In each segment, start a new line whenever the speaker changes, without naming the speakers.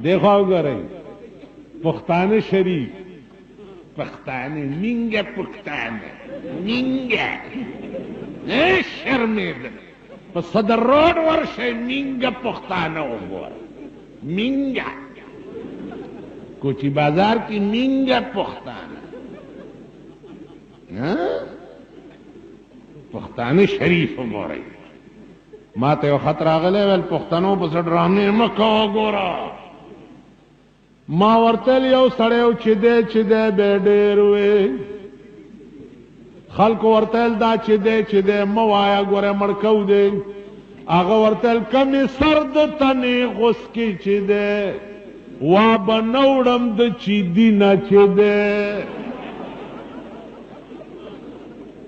دیکھو گرے پختانه شریف پختانه منگا پختانه منگا شرمیدل په صدر روډ ورشه منگا پختانه وګوره منگا کوچی بازار کی منگا پختانه پختانه شریف وګورئ ما ته یو خط راغلی ویل پښتنو پسې ډرامې مه کوه ګوره ما ورتل یو سړی چې دی به ډېر وې خلکو ورتل دا چې دی مه وایه ګوره مړکو دی هغه ورتل کمې سر د تنې غوسکې چې دی وا به نه وړم د چیدي نه چې دی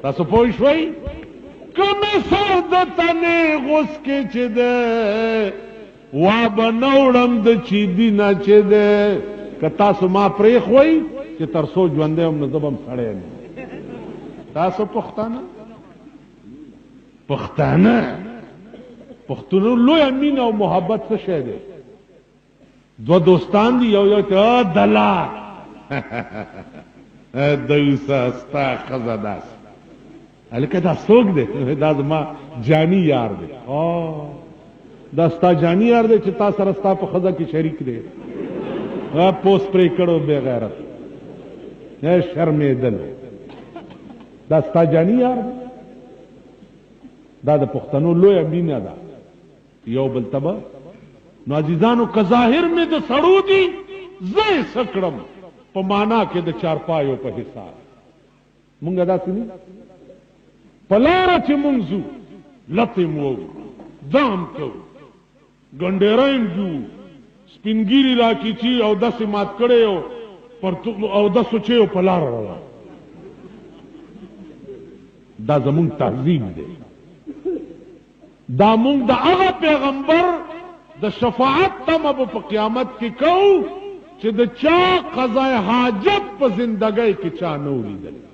تاسو پوه شوئ کمې سر د تنې غوسکې چې دی وا به نه وړم د چیدي نه چې دی که تاسو ما پرېښوئ چې تر څو ژوندی یم نو زه به هم سړی یم تاسو پښتانه پښتونو لویه مینه او محبت څه شی دی دوه دوستان دي یو ته دلا دوسه ستا ښځه داسې هلکه دا څوک دی دا زما جاني یار دی دا ستا جاني یار دی چې تا سره ستا په ښځه کې شریک دی پوس پرې کړو بې غیرت شرمېدل دا ستا جاني یار دی دا د پښتنو لویه مینه ده یو بل ته به نو عزیزانو که ظاهر مې د سړو دي زه یې څه کړم په معنا کې د چارپایو په حساب مونږ داسې نه په لاره چې مونږ ځو لتې مو دام کوو ګنډېری م جوو سپینګیري راکیچي او داسې مات کړی او داسو چې په لاره روان دا زمونږ تهذیب دی دا مونږ د هغه پیغمبر د شفاعت تمه به په قیامت کې کوو چې د چا قضای حاجت په زندګۍ کې چا نه ولیدلی